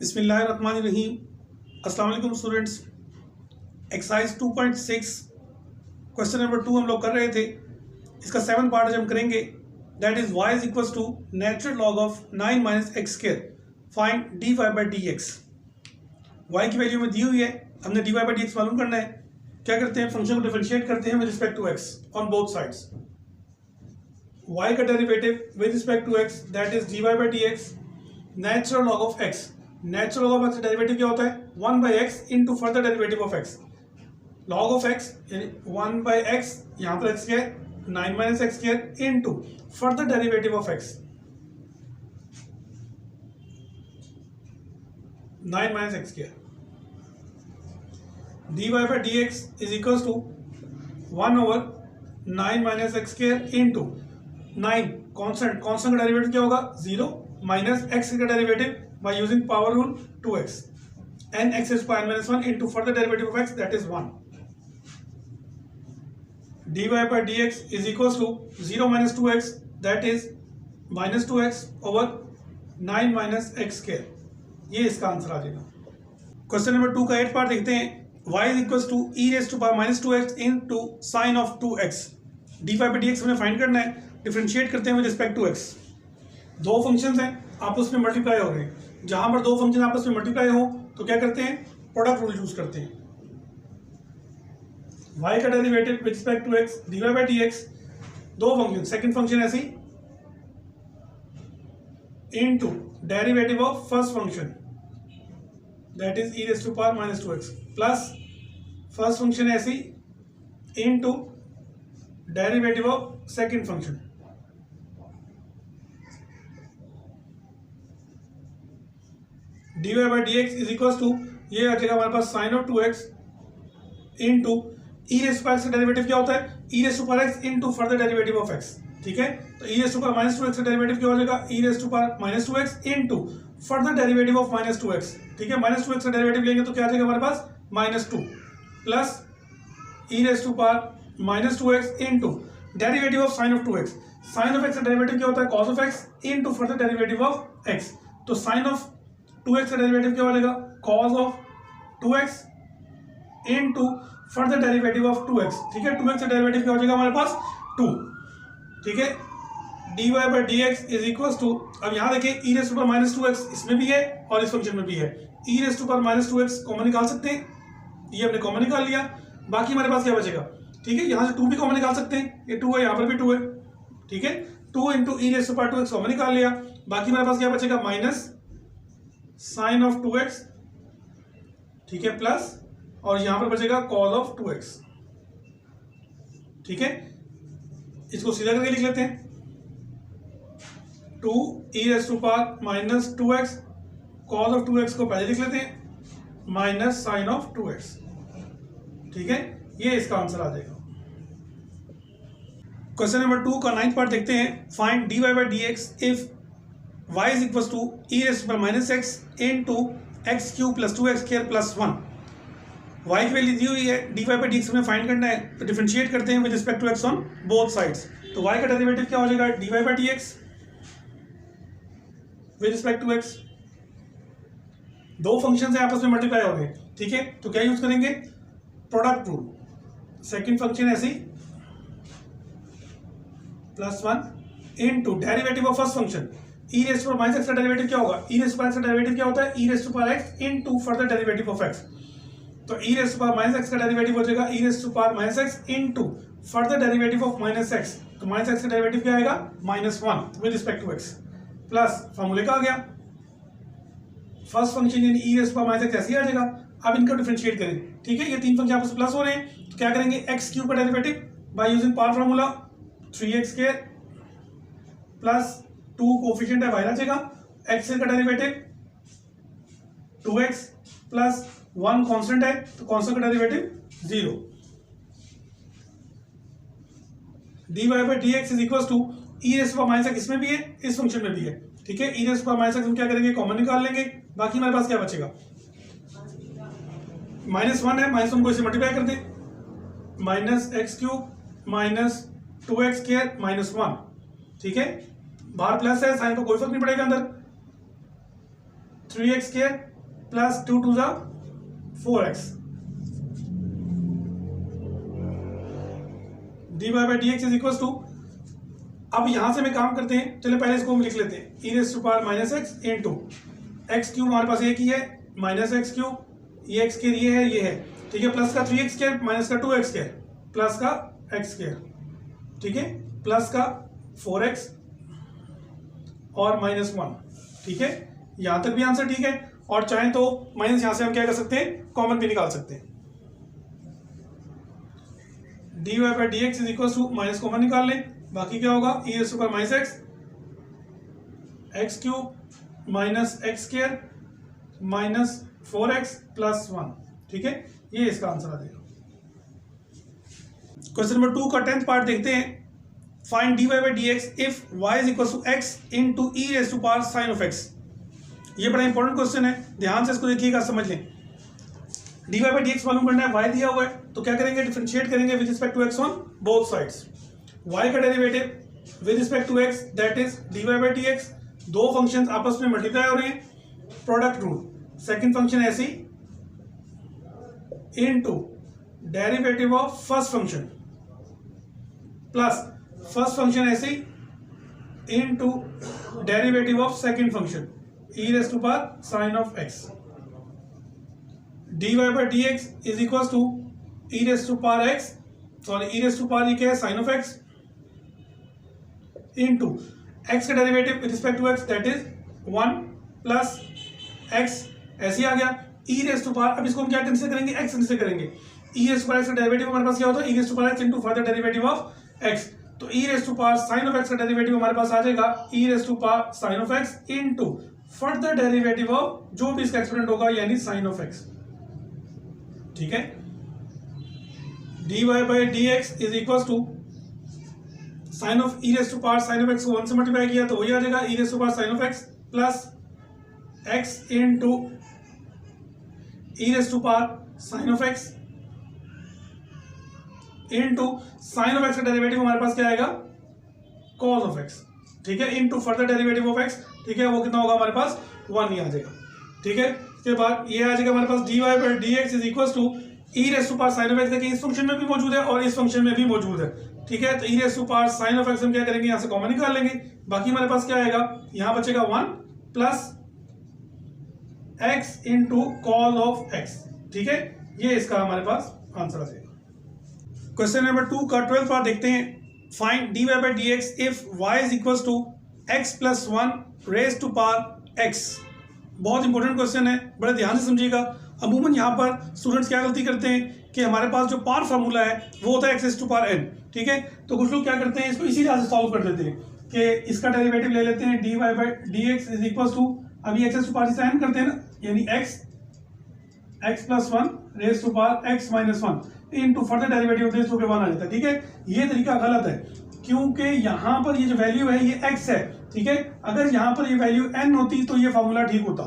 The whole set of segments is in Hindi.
बिस्मिल्लाहिर्रहमानिर्रहीम। अस्सलाम वालेकुम स्टूडेंट्स। एक्सरसाइज 2.6 क्वेश्चन नंबर 2 हम लोग कर रहे थे। इसका 7th पार्ट हम करेंगे, that is y is equals to natural log of 9 minus x square, find dy by d x. y की वैल्यू में दी हुई है, हमने dy बाई डी एक्स मालूम करना है। क्या करते हैं, फंक्शन को डिफरेंशिएट करते हैं with respect to x on both sides. y का derivative with respect to x that is dy by d x natural log of x। Natural log of x का डेरिवेटिव क्या होता है, 1 by x into further derivative of x. Log of x यानी 1 बाई एक्स, यहाँ पर एक्स क्या है 9 minus x square into further derivative of x 9 minus x square. D y by d x is equals to 1 over 9 minus x square into 9 constant का डेरिवेटिव क्या होगा 0 माइनस एक्स का derivative by using power rule 2x and x is power minus 1 into further derivative of x that is 1. dy by dx is equals to 0 minus 2x that is minus 2x over 9 minus x square। ये इसका आंसर आ जाएगा। क्वेश्चन नंबर 2 का 8 पार्ट देखते हैं। y is equals to e raised to power minus 2x into sin of 2x। dy by dx हमें फाइंड करना है, डिफरेंशिएट करते हैं विद रिस्पेक्ट टू x। दो फंक्शंस हैं, आपस में मल्टीप्लाई हो रहे हैं। जहां पर दो फंक्शन आपस में मल्टीप्लाई हो तो क्या करते हैं, प्रोडक्ट रूल यूज करते हैं। y का derivative with respect to x dy by dx, दो फंक्शन, सेकंड फंक्शन ऐसी into derivative of first function that is e raise to power minus 2x plus first function ऐसी into derivative of second function. dy by dx is equal to, ये आ जाएगा हमारे पास sine of 2x into e raise to power x का डेरिवेटिव क्या होता है, e raise to power x into further derivative of x. ठीक है, तो e raise to power minus 2x का डेरिवेटिव क्या हो जाएगा, e raise to power minus 2x into further derivative of minus 2x। ठीक है, माइनस 2x का डेरिवेटिव लेंगे तो क्या आ जाएगा हमारे पास minus 2 plus e raise to power minus 2x into derivative of sine of 2x। Sine of x का डेरिवेटिव क्या होता है, cos of x into further derivative of x. तो साइन ऑफ 2x का डेरिवेटिव क्या हो जाएगा, cos of 2x into further derivative of 2x। ठीक है, 2x का डेरिवेटिव क्या हो जाएगा हमारे पास 2। ठीक है, dy by dx is equal to, अब यहाँ देखिए e raise to power minus 2x इसमें भी है और इस फंक्शन में भी है। e raise to power minus 2x common निकाल सकते हैं, ये हमने कॉमन निकाल लिया। बाकी हमारे पास क्या बचेगा, ठीक है, यहाँ से 2 भी कॉमन निकाल सकते हैं, ये 2 है, यहाँ पर भी 2 है। ठीक है, 2 into e raise to power 2x common निकाल लिया। बाकी हमारे पास क्या बचेगा माइनस साइन ऑफ 2x, ठीक है, प्लस और यहां पर बचेगा कॉस ऑफ 2x। ठीक है, इसको सीधा करके लिख लेते हैं, 2 e raise to power minus 2x, cos of 2x को पहले लिख लेते हैं माइनस साइन ऑफ 2x। ठीक है, ये इसका आंसर आ जाएगा। क्वेश्चन नंबर 2 का 9th पार्ट देखते हैं। Find dy by dx if y is equals to e raised to power minus x into x cube plus 2x square plus 1। y की वैल्यू दी हुई है, dy by dx हमें फाइंड करना है, तो डिफरेंशिएट करते हैं with respect to x on both sides. तो y का डेरिवेटिव क्या हो जाएगा, dy by dx with respect to x। दो फंक्शंस हैं आपस में मल्टीप्लाई हो गए। ठीक है, तो क्या यूज करेंगे, प्रोडक्ट रूल। सेकंड फंक्शन ऐसी plus 1 into derivative of first function e raise to power minus x का डेरिवेटिव क्या होगा, e raise to power x का डेरिवेटिव क्या होता है, e raise to power x into further derivative of x। तो e raise to power minus x का डेरिवेटिव हो जाएगा e raise to power minus x into further derivative of minus x. तो माइनस एक्स का डेरिवेटिव क्या आएगा -1 with respect to x plus फॉर्मूले का आ गया फर्स्ट फंक्शन यानी e raise to power minus x ऐसे ही आ जाएगा। अब इनका डिफरेंशिएट करें। ठीक है, ये तीन फंक्शन आपस में प्लस हो रहे हैं, तो क्या करेंगे, एक्स क्यूब का derivative by using power formula 3x square plus 2 coefficient है बाहर आ जाएगा, x का डेरिवेटिव 2x प्लस 1 कांस्टेंट है, तो कांस्टेंट का derivative 0। dy by dx is equal to e raise to power minus x, इसमें भी है इस फंक्शन में भी है। ठीक है, e raise to power minus x हम क्या करेंगे, कॉमन निकाल लेंगे। बाकी हमारे पास क्या बचेगा, -1 है, -1 को इसे मल्टीप्लाई कर दे, minus x cube minus 2x square minus 1। ठीक है, बाहर प्लस है, साइन को कोई फर्क नहीं पड़ेगा अंदर, 3x square plus 2 2 4x dy by d x is equal to, अब यहां से मैं काम करते हैं, चलिए पहले इसको हम लिख लेते हैं, e raise to power minus x into x cube हमारे पास एक ही है, माइनस एक्स क्यूब, ये एक्स स्क्वायर ये है, ठीक है, प्लस का 3x स्क्वायर माइनस का 2x स्क्वायर प्लस का x स्क्वायर, ठीक है, प्लस का 4x और -1, ठीक है, यहां तक भी आंसर ठीक है। और चाहें तो माइनस यहां से हम क्या कर सकते हैं, कॉमन भी निकाल सकते हैं। dy by d x is equal to, minus common निकाल लें, बाकी क्या होगा, e raise to power minus x cube minus x square minus 4x plus 1, ठीक है, ये इसका आंसर आ जाएगा। क्वेश्चन नंबर 2 का 10th पार्ट देखते हैं। Find dy by d x if y is equal to x into e raise to power sine of x। ये बड़ा इंपॉर्टेंट क्वेश्चन है, ध्यान से इसको देखिएगा, समझ लें। dy बाई डी एक्स मालूम करना है, y दिया हुआ है, तो क्या करेंगे, डिफरेंशिएट करेंगे with respect to x on both sides. y का derivative with respect to x that is dy by d x, दो फंक्शंस आपस में मल्टीप्लाई हो रहे हैं, प्रोडक्ट रूल, सेकंड फंक्शन ऐसी into derivative of first function plus first function ऐसे into derivative of second function e raise to power sine of x। dy by d x is equal to e raise to power x, sorry e raise to power ये क्या है, sine of x into x का derivative with respect to x that is 1 plus x, ऐसे आ गया ई रेज़ टू पावर। अब इसको हम क्या कंसीडर करेंगे, x कंसीडर करेंगे। E raise to power x का डेरिवेटिव हमारे पास क्या होता है, e raise to power x into further derivative of x, तो e raise to power sine of x का डेरिवेटिव हमारे पास आ जाएगा e raise to power sine of x into further derivative of जो भी इसका एक्सपोनेंट होगा यानी साइन ऑफ x, ठीक है। dy by d x is equal to sine of e raise to power sine of x को 1 से मल्टीप्लाई किया तो वही आ जाएगा e raise to power sine of x plus x into e raise to power sine of x into sine of x का डेरिवेटिव हमारे पास क्या आएगा, कॉस ऑफ x, ठीक है, into further derivative of x, ठीक है, वो कितना होगा हमारे पास 1 ही आ जाएगा, ठीक है। इसके बाद ये आ जाएगा हमारे पास dy by d x is equal to e raise to power sine of x, देखिए इस फंक्शन में भी मौजूद है और इस फंक्शन में भी मौजूद है, ठीक है, तो e raise to power sine of x हम क्या करेंगे, यहां से कॉमन निकाल लेंगे, बाकी हमारे पास क्या आएगा, यहां बचेगा 1 plus x into cos of x, ठीक है, ये इसका हमारे पास आंसर आ जाएगा। क्वेश्चन नंबर 2 का 12th पार्ट देखते हैं। Find dy by d x if y is equal to x plus 1 raise to power x। बहुत इंपॉर्टेंट क्वेश्चन है, बड़े ध्यान से समझिएगा। अमूमन यहाँ पर स्टूडेंट्स क्या गलती करते हैं कि हमारे पास जो पावर फार्मूला है वो होता है x raise to power n, ठीक है, तो कुछ लोग क्या करते हैं, इसको इसी तरह से सॉल्व कर देते हैं कि इसका डेरिवेटिव ले लेते हैं dy by d x is equal to, अभी x रेज़ टू पावर से n करते हैं ना, यानी x plus 1 raise to power x minus 1 into further derivative of this to के 1 आ जाता है, ठीक है। ये तरीका गलत है क्योंकि यहाँ पर ये जो वैल्यू है ये x है, ठीक है, अगर यहाँ पर ये वैल्यू n होती तो ये फार्मूला ठीक होता,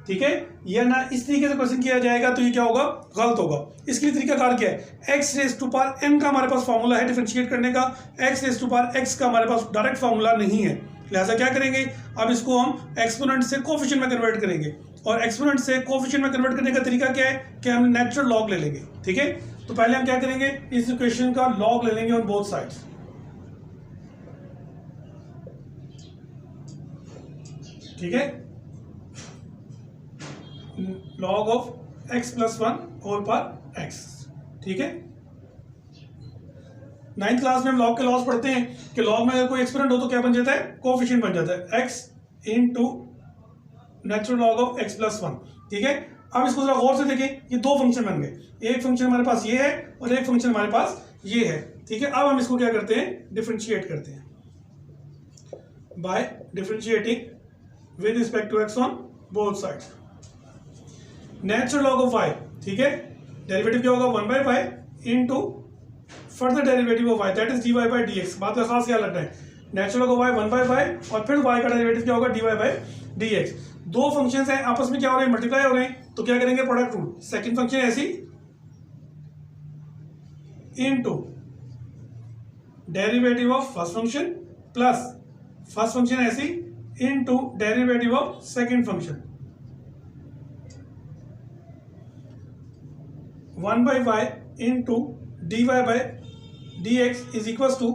ठीक है, ये ना इस तरीके से क्वेश्चन किया जाएगा तो ये क्या होगा, गलत होगा। इसके लिए तरीका कार क्या है, x raise to power n का हमारे पास फार्मूला है डिफरेंशिएट करने का, x raise to power x का हमारे पास डायरेक्ट फार्मूला नहीं है, लिहाजा क्या करेंगे, अब इसको हम एक्सपोनेंट से कोफिशिएंट में कन्वर्ट करेंगे, और एक्सपोनेंट से कोफिशिएंट में कन्वर्ट करने का तरीका क्या है कि हम नेचुरल लॉग ले लेंगे, ठीक है। तो पहले हम क्या करेंगे, इस इक्वेशन का लॉग ले लेंगे ऑन बोथ साइड्स, ठीक है, log of x plus 1 whole power x, ठीक है। 9th क्लास में हम लॉग के लॉस पढ़ते हैं कि लॉग में अगर कोई एक्सपोनेंट हो तो क्या बन जाता है, कोफिशिएंट बन जाता है x into natural log of x plus 1, ठीक है। अब इसको जरा गौर से देखें, ये दो फंक्शन बन गए, एक फंक्शन हमारे पास ये है और एक फंक्शन हमारे पास ये है, ठीक है। अब हम इसको क्या करते हैं, डिफरेंशिएट करते हैं by differentiating with respect to x on both sides. Natural log of y, ठीक है, डेरिवेटिव क्या होगा 1 by y into further derivative of y that is dy by d x. बात का खास ख्याल रखना है, natural log of y 1 by y और फिर y का डेरिवेटिव क्या होगा dy बाई डी एक्स। दो फंक्शंस हैं आपस में क्या हो रहे हैं, मल्टीप्लाई हो रहे हैं, तो क्या करेंगे, प्रोडक्ट रूल, सेकंड फंक्शन ऐसी into derivative of first function plus first function ऐसी into derivative of second function, 1 by y into dy by dx is equals to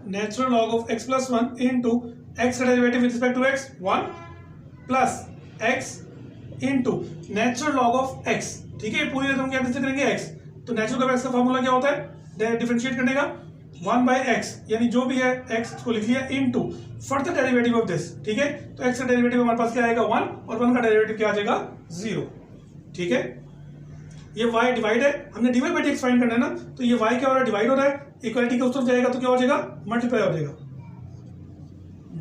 natural log of x plus 1 into x का derivative with respect to x 1 plus x into natural log of x। ठीक है, पूरी रकम क्या कैसे करेंगे x, तो नेचुरल लॉग x का फॉर्मूला क्या होता है, डिफरेंशिएट करने का 1 by x, यानी जो भी है x को लिख लिया into further derivative of this. ठीक है, तो x का डेरिवेटिव हमारे पास क्या आएगा 1 और 1 का डेरिवेटिव क्या आ जाएगा 0। ठीक है, ये y डिवाइड है, हमने dy by dx फाइंड करना है ना, तो ये y क्या हो रहा है डिवाइड हो रहा है, इक्वालिटी के उस तरफ जाएगा तो क्या हो जाएगा मल्टीप्लाई हो जाएगा,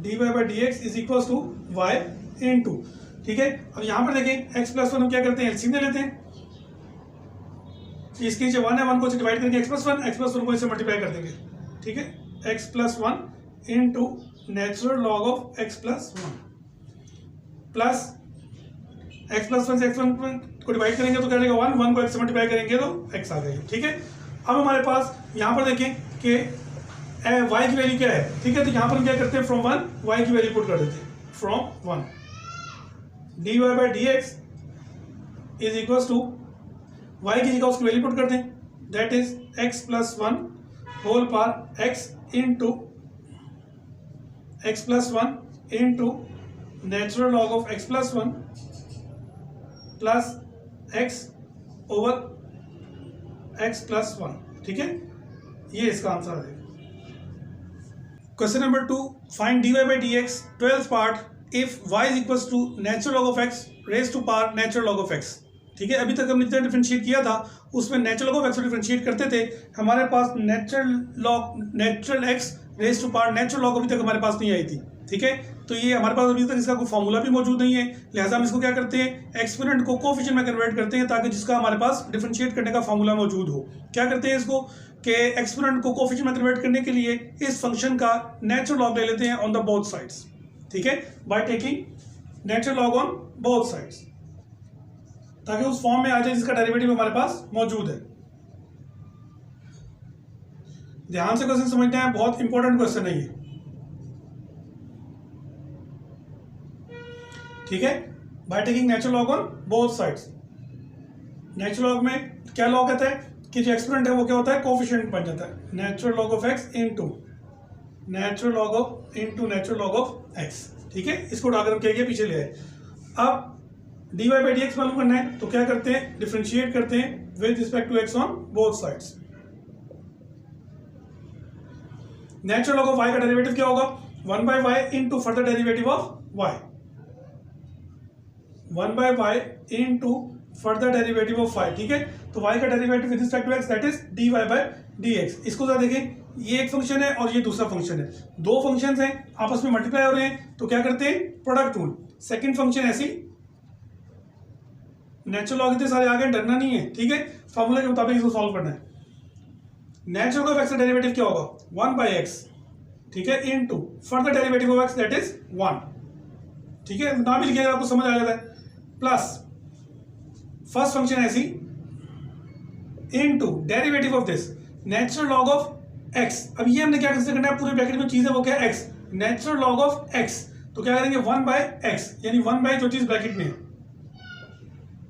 dy by dx is equal to y into. ठीक है, अब यहां पर देखें x प्लस 1 हम क्या करते हैं एलसीएम ले लेते हैं, इसके नीचे 1 है, 1 को डिवाइड करेंगे x प्लस 1 को इससे मल्टीप्लाई कर देंगे। ठीक है, x plus 1 into natural log of x plus 1 plus x plus 1 से x 1 को डिवाइड करेंगे तो क्या रहेगा 1, 1 को x से मल्टीप्लाई करेंगे तो x आ जाएगा। ठीक है, अब हमारे पास यहाँ पर देखें कि y की वैल्यू क्या है। ठीक है, तो यहाँ पर हम क्या करते हैं फ्रॉम 1 y की वैल्यू पुट कर देते हैं from 1 dy by dx is equal to y की जगह उसकी वैल्यू पुट कर दें, that is x plus 1 whole power x into x plus 1 into natural log of x plus 1 plus x over x plus 1। ठीक है, ये इसका आंसर है। Question number 2, find dy by dx 12th part if y is equals to natural log of x raise to power natural log of x। ठीक है, अभी तक हमने जितना डिफरेंशिएट किया था उसमें नेचुरल लॉग ऑफ x को डिफरेंशिएट करते थे, हमारे पास natural x raise to power natural log अभी तक हमारे पास नहीं आई थी। ठीक है, तो ये हमारे पास अभी तक इसका कोई फॉर्मूला भी मौजूद नहीं है, लिहाजा हम इसको क्या करते हैं एक्सपोनेंट को कोफिशिएंट में कन्वर्ट करते हैं ताकि जिसका हमारे पास डिफरेंशिएट करने का फॉर्मूला मौजूद हो। क्या करते हैं इसको कि एक्सपोनेंट को कोफिशिएंट में कन्वर्ट करने के लिए इस फंक्शन का नेचुरल लॉग ले लेते हैं ऑन द बोथ साइड्स। ठीक है, by taking natural log on both sides ताकि उस फॉर्म में आ जाए जिसका डेरिवेटिव हमारे पास मौजूद है। ध्यान से क्वेश्चन समझना है, बहुत इंपॉर्टेंट क्वेश्चन है ये। ठीक है, by taking natural log on both sides. Natural log में क्या लॉग कहता है कि जो एक्सपोनेंट है वो क्या होता है कोफिशिएंट बन जाता है, natural log of x into natural log of natural log of x। ठीक है, इसको उठाकर हम क्या किया पीछे ले आए। अब dy by dx मालूम करना है तो क्या करते हैं डिफरेंशिएट करते हैं with respect to x on both sides. Natural log of y का डेरिवेटिव क्या होगा 1 by y into further derivative of y, 1 by y into further derivative of y। ठीक है, तो y का derivative with respect to x that is dy by dx। इसको जरा देखें, ये एक फंक्शन है और ये दूसरा फंक्शन है, दो फंक्शंस हैं आपस में मल्टीप्लाई हो रहे हैं तो क्या करते हैं प्रोडक्ट रूल। सेकंड फंक्शन ऐसी नेचुरल लॉग इतने सारे आ गए, डरना नहीं है। ठीक है, फॉर्मूला के मुताबिक इसको सॉल्व करना है। नेचुरल लॉग ऑफ x का डेरिवेटिव क्या होगा 1 by x। ठीक है, into further derivative of x that is 1। ठीक है, नाम भी लिखिएगा आपको समझ आ जाता है, प्लस फर्स्ट फंक्शन ऐसी into derivative of this natural log of x। अब ये हमने क्या कंसीडर करना है, पूरे ब्रैकेट में चीज है वो क्या है x, natural log of x। तो क्या करेंगे 1 by x यानी 1 by जो चीज ब्रैकेट में है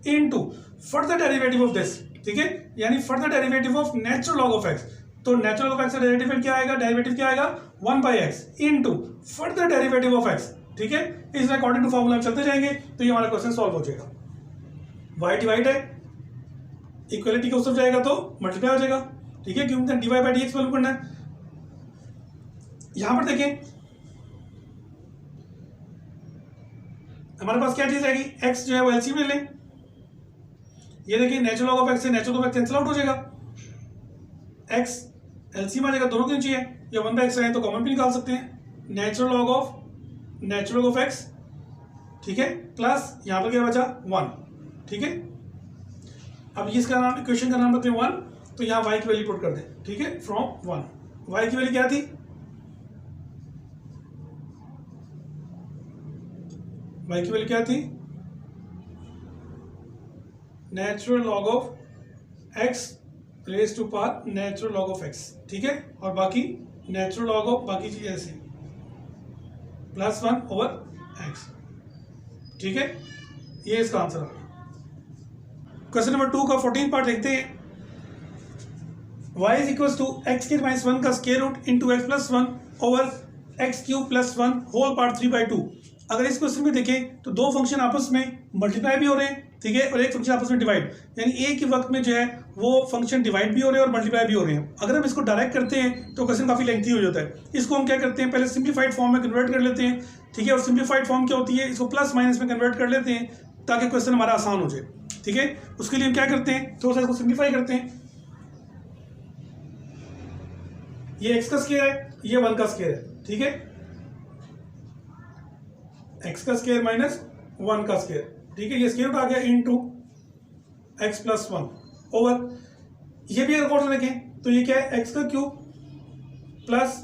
into further derivative of this. ठीक है, यानी further derivative of natural log of x। तो नेचुरल लॉग ऑफ x का डेरिवेटिव क्या आएगा, डेरिवेटिव क्या आएगा 1 by x into further derivative of x। ठीक है, इस अकॉर्डिंग टू फॉर्मूला चलते जाएंगे तो ये हमारा क्वेश्चन सॉल्व हो जाएगा। y डिवाइड है, इक्वलिटी के उस तरफ जाएगा तो मल्टीप्लाई हो जाएगा। ठीक है, क्योंकि dy by dx मालूम करना है। यहां पर देखें हमारे पास क्या चीज आएगी, x जो है वो एलसीएम ले लें। ये देखिए नेचुरल लॉग ऑफ x से natural log of x cancel out हो जाएगा, x एलसीएम आ जाएगा, दोनों के नीचे है, या 1 by x है तो कॉमन भी निकाल सकते हैं। Natural log of x। ठीक है, प्लस यहां पर क्या बचा 1। ठीक है, अब इसका नाम इक्वेशन का नाम बताते हैं 1, तो यहाँ y की वैल्यू पुट कर दें। ठीक है, फ्रॉम 1 y की वैल्यू क्या थी, y की वैल्यू क्या थी natural log of x raise to power natural log of x। ठीक है, और बाकी नेचुरल लॉग ऑफ बाकी चीज ऐसी प्लस 1 ओवर x। ठीक है, ये इसका आंसर आ गया। क्वेश्चन नंबर 2 का 14 पार्ट देखते हैं। y is equal to x square minus 1 का square root into x plus 1 over x cube plus 1 whole part 3/2। अगर इस क्वेश्चन में देखें तो दो फंक्शन आपस में मल्टीप्लाई भी हो रहे हैं, ठीक है, और एक फंक्शन आपस में डिवाइड, यानी एक ही वक्त में जो है वो फंक्शन डिवाइड भी हो रहे हैं और मल्टीप्लाई भी हो रहे हैं। अगर हम इसको डायरेक्ट करते हैं तो क्वेश्चन काफ़ी लेंथी हो जाता है। इसको हम क्या करते हैं, पहले सिंप्लीफाइड फॉर्म में कन्वर्ट कर लेते हैं, ठीक है, और सिंप्लीफाइड फॉर्म क्या होती है, इसको प्लस माइनस में कन्वर्ट कर लेते हैं ताकि क्वेश्चन हमारा आसान हो जाए, ठीक है। उसके लिए हम क्या करते हैं, थोड़ा सा इसको सिंप्लीफाई करते हैं। ये एक्स का स्क्वायर है, ये 1 का स्क्वायर है, ठीक है, एक्स का स्क्वायर माइनस 1 का स्क्वायर, ठीक है, ये स्क्वायर रूट आ गया इनटू एक्स प्लस 1 ओवर, ये भी अगर से देखें तो ये क्या है, एक्स का क्यूब प्लस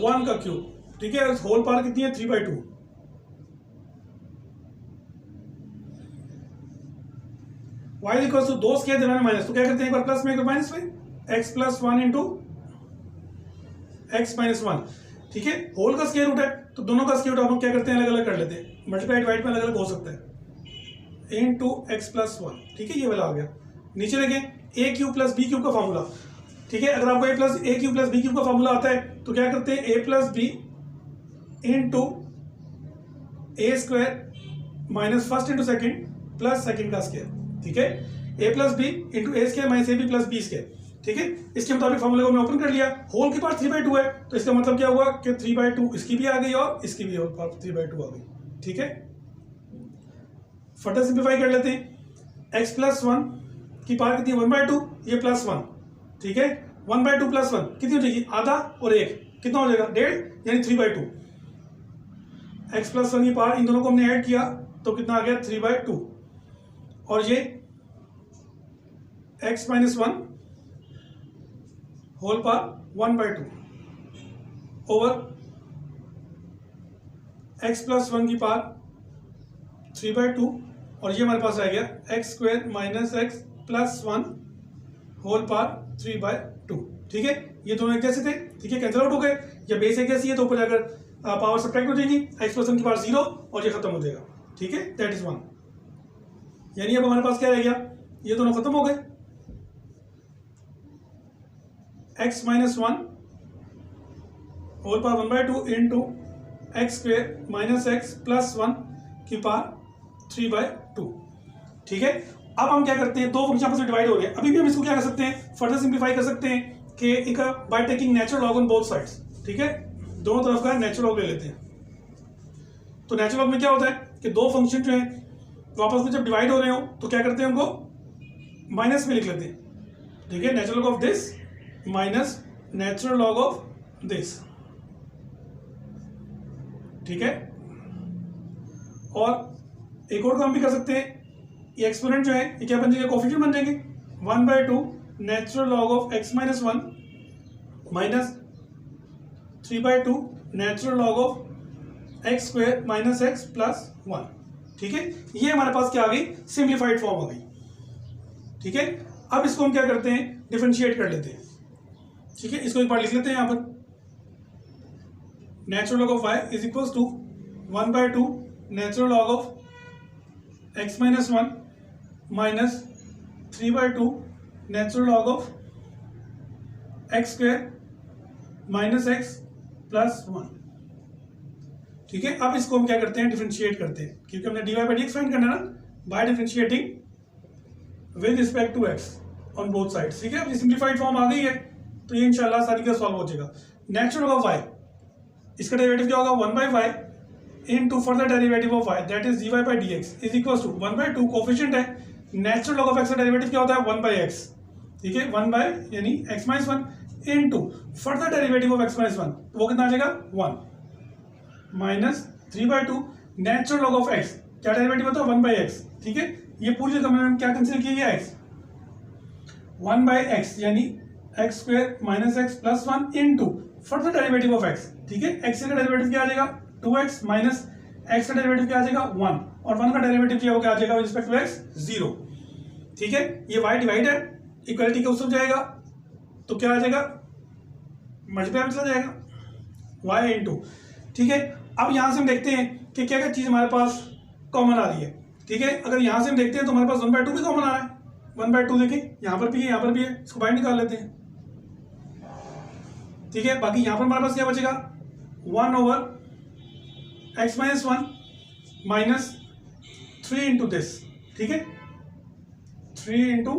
1 का क्यूब, ठीक है, होल पावर कितनी है 3/2। y इक्वल टू दो स्क्वायर देना माइनस, तो क्या करते हैं, एक बार प्लस में एक बार माइनस में, x plus 1 into x minus 1, ठीक है, होल का स्क्वायर रूट है तो दोनों का स्क्वायर रूट हम क्या करते हैं, अलग अलग कर लेते हैं, मल्टीप्लाई डिवाइड में अलग अलग हो सकता है, इनटू एक्स प्लस 1, ठीक है, ये वाला आ गया। नीचे देखें a cube plus b cube का फॉर्मूला, ठीक है, अगर आपको a cube plus b cube का फॉर्मूला आता है तो क्या करते हैं, a plus b into a square minus first into second plus second का स्क्वायर, ठीक है, a plus b into a square minus a b plus b square, ठीक है। इसके मुताबिक फॉर्मूले को मैं ओपन कर लिया, होल की पार्ट 3/2 है तो इसका मतलब क्या हुआ कि 3/2 इसकी भी आ गई और इसकी भी होल पार्ट 3/2 आ गई, ठीक है। फर्दर सिंप्लीफाई कर लेते हैं, एक्स प्लस 1 की पावर कितनी है 1/2, ये प्लस 1, ठीक है, 1/2 प्लस 1 कितनी हो जाएगी, आधा और एक कितना हो जाएगा 1.5 यानी 3/2। एक्स प्लस 1 की पावर इन दोनों को हमने ऐड किया तो कितना आ गया 3/2, और ये x minus 1 whole power 1/2 over x plus 1 की पावर 3/2, और ये हमारे पास आ गया x square minus x plus 1 whole power 3/2, ठीक है। ये दोनों एक जैसे थे, ठीक है, कैंसिल आउट हो गए, या बेस एक जैसी है तो ऊपर जाकर पावर सब्ट्रैक्ट हो जाएगी, एक्स प्लस 1 की पावर 0 और ये खत्म हो जाएगा, ठीक है, दैट इज 1, यानी अब हमारे पास क्या रह गया, ये दोनों खत्म हो गए, x minus 1 whole power 1/2 into x square minus x plus 1 की पावर 3/2, ठीक है। अब हम क्या करते हैं, दो फंक्शन आपस में डिवाइड हो गए, अभी भी हम इसको क्या कर सकते हैं, फर्दर सिंप्लीफाई कर सकते हैं कि एक by taking natural log on both sides, ठीक है, दोनों तरफ का नेचुरल लॉग ले लेते हैं। तो नेचुरल लॉग में क्या होता है कि दो फंक्शन जो है तो आपस में जब डिवाइड हो रहे हो तो क्या करते हैं, उनको माइनस में लिख लेते हैं, ठीक है, natural log of this minus natural log of this, ठीक है। और एक और काम भी कर सकते हैं, ये एक्सपोनेंट जो है ये क्या बन जाएगा, कोफिशिएंट बन जाएंगे, 1/2 natural log of x minus 1 minus 3/2 natural log of x square minus x plus 1, ठीक है। ये हमारे पास क्या आ गई, सिंप्लीफाइड फॉर्म आ गई, ठीक है। अब इसको हम क्या करते हैं, डिफरेंशिएट कर लेते हैं, ठीक है, इसको एक बार लिख लेते हैं यहाँ पर, natural log of y is equal to 1/2 natural log of x minus 1 minus 3/2 natural log of x square minus x plus 1, ठीक है। अब इसको हम क्या करते हैं, डिफरेंशिएट करते हैं, क्योंकि हमने dy/dx फाइंड करना है ना, by differentiating with respect to x on both sides, ठीक है। अब सिंप्लीफाइड फॉर्म आ गई है तो ये इंशाल्लाह सारी का सॉल्व हो जाएगा। नेचुरल लॉग ऑफ y, इसका डेरिवेटिव क्या होगा 1/y into further derivative of y that is dy/dx is equal to 1/2 coefficient है, नेचुरल लॉग ऑफ x का डेरिवेटिव क्या होता है 1/x, ठीक है, 1 यानी x minus 1 into further derivative of x minus 1, वो कितना आ जाएगा 1 minus 3/2 natural log of x, क्या डेरिवेटिव होता है 1/x, ठीक है। ये पूरी जगह मैंने क्या कंसीडर किया गया x, 1/x यानी x square minus x plus 1 into further derivative of x, ठीक है, एक्स का डेरिवेटिव क्या आ जाएगा 2x माइनस एक्स का डेरिवेटिव क्या आ जाएगा 1, और 1 का डेरिवेटिव क्या आ जाएगा विद रिस्पेक्ट टू x 0, ठीक है। ये y डिवाइड है, इक्वलिटी के उसमें जाएगा तो क्या आ जाएगा, मल्टीप्लाई में चला जाएगा y इंटू, ठीक है। अब यहां से हम देखते हैं कि क्या क्या चीज हमारे पास कॉमन आ रही है। ठीक है। अगर यहाँ से हम देखते हैं तो हमारे पास 1/2 भी कॉमन आ रहा है, 1/2 देखें यहाँ पर भी है, यहाँ पर भी है, इसको बाहर निकाल लेते हैं। ठीक है, बाकी यहाँ पर हमारे पास क्या बचेगा, 1/x-1 माइनस 3 इंटू दिस, ठीक है, 3 इंटू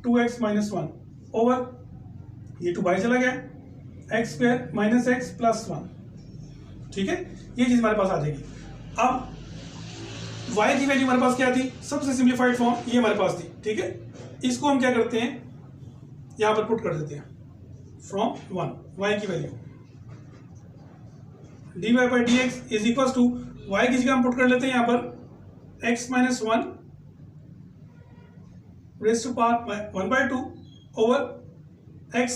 2x माइनस 1 ओवर ये 2 बाहर चला गया, x² माइनस x प्लस 1, ठीक है, ये चीज हमारे पास आ जाएगी। अब y की वैल्यू हमारे पास क्या थी, सबसे सिंप्लीफाइड फॉर्म ये हमारे पास थी, ठीक है। इसको हम क्या करते हैं, यहां पर पुट कर देते हैं फ्रॉम 1 y की value dy/dx is equal to y की जगह हम पुट कर लेते हैं यहां पर x minus 1 raise to power 1/2 over x²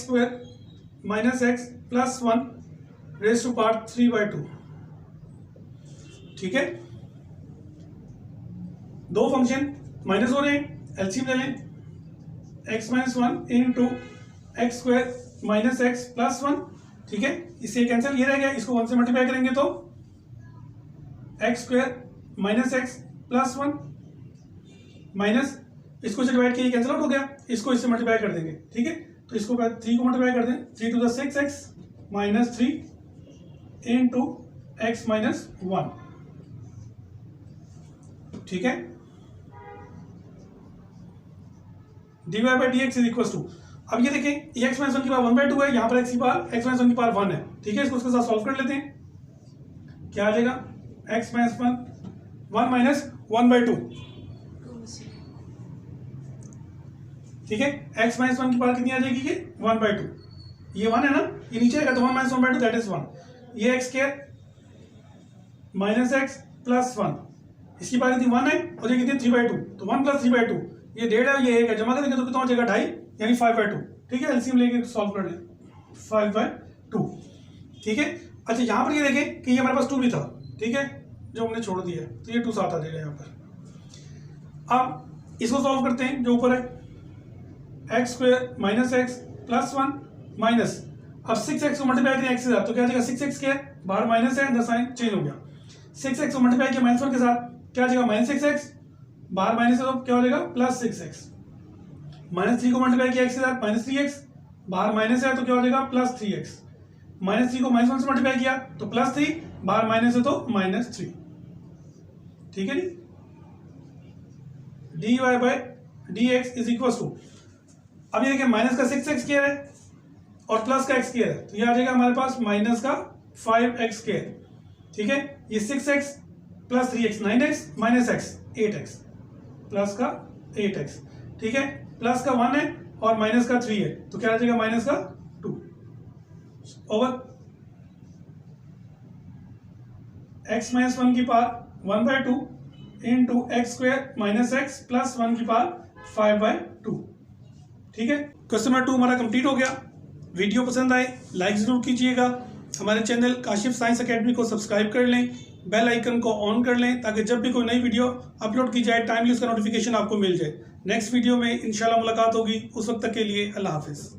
minus x plus 1 raise to power 3/2, ठीक है। दो फंक्शन माइनस हो रहे हैं, एलसीएम ले लें, x minus 1 into x² minus x plus 1, ठीक है, इससे कैंसिल, ये रह गया, इसको 1 से मल्टीप्लाई करेंगे तो x² minus x plus 1 minus इसको से डिवाइड किया, कैंसिल आउट हो गया, इसको इससे मल्टीप्लाई कर देंगे, ठीक है। तो इसको 3 को मल्टीप्लाई कर दें, 3 to the 6x minus 3 into x minus 1, ठीक है। dy/dx इज इक्वल टू, अब ये देखें ये x माइनस 1 की पावर 1/2 है, यहाँ पर x माइनस 1 की पावर 1 है, ठीक है। इसको उसके साथ सॉल्व कर लेते हैं, क्या आ जाएगा, x माइनस 1 माइनस 1/2, ठीक है। x माइनस 1 की पावर कितनी आ जाएगी, ये 1/2, ये 1 है ना, ये नीचे आएगा तो 1 माइनस 1/2 दैट इज 1, ये x² माइनस x प्लस 1, इसकी पावर कितनी 1 है और ये कितनी 3/2, तो 1 प्लस 3/2, ये 1.5 है, ये 1 है, जमा करेंगे तो कितना हो जाएगा 2.5 यानी 5/2, ठीक है। एलसीएम लेके सॉल्व कर लें 5/2, ठीक है। अच्छा यहाँ पर ये देखें कि ये हमारे पास 2 भी था, ठीक है, जो हमने छोड़ दिया है, तो ये 2 साथ आ जाएगा यहाँ पर। अब इसको सॉल्व करते हैं, जो ऊपर है x² minus x plus 1 minus, अब 6x को मल्टीप्लाई करें x के साथ तो क्या आ जाएगा, 6x क्या है, बाहर माइनस है, साइन चेंज हो गया, 6x को मल्टीप्लाई किया माइनस 1 के साथ क्या आ जाएगा, माइनस 6x, बाहर माइनस है तो क्या हो जाएगा, प्लस 6x, माइनस 3 को मल्टीप्लाई किया x के साथ माइनस 3x, बाहर माइनस है तो क्या हो जाएगा, प्लस 3x, माइनस 3 को माइनस 1 से मल्टीप्लाई किया तो प्लस 3, बाहर माइनस है तो माइनस 3, ठीक है जी। dy/dx इज इक्वल टू, अब ये देखिए माइनस का 6x स्क्वायर है और प्लस का x स्क्वायर है, तो ये आ जाएगा हमारे पास माइनस का 5x स्क्वायर, ठीक है। ये 6x plus 3x 9x minus x 8x plus का 8x, ठीक है, प्लस का 1 है और माइनस का 3 है, तो क्या आ जाएगा, माइनस का 2 ओवर x माइनस 1 की power 1/2 into x² minus x plus 1 की पावर 5/2, ठीक है। क्वेश्चन नंबर 2 हमारा कंप्लीट हो गया। वीडियो पसंद आए लाइक जरूर कीजिएगा, हमारे चैनल काशिफ साइंस एकेडमी को सब्सक्राइब कर लें, बेल आइकन को ऑन कर लें ताकि जब भी कोई नई वीडियो अपलोड की जाए टाइमली उसका नोटिफिकेशन आपको मिल जाए। नेक्स्ट वीडियो में इंशाल्लाह मुलाकात होगी, उस वक्त तक के लिए अल्लाह हाफिज़।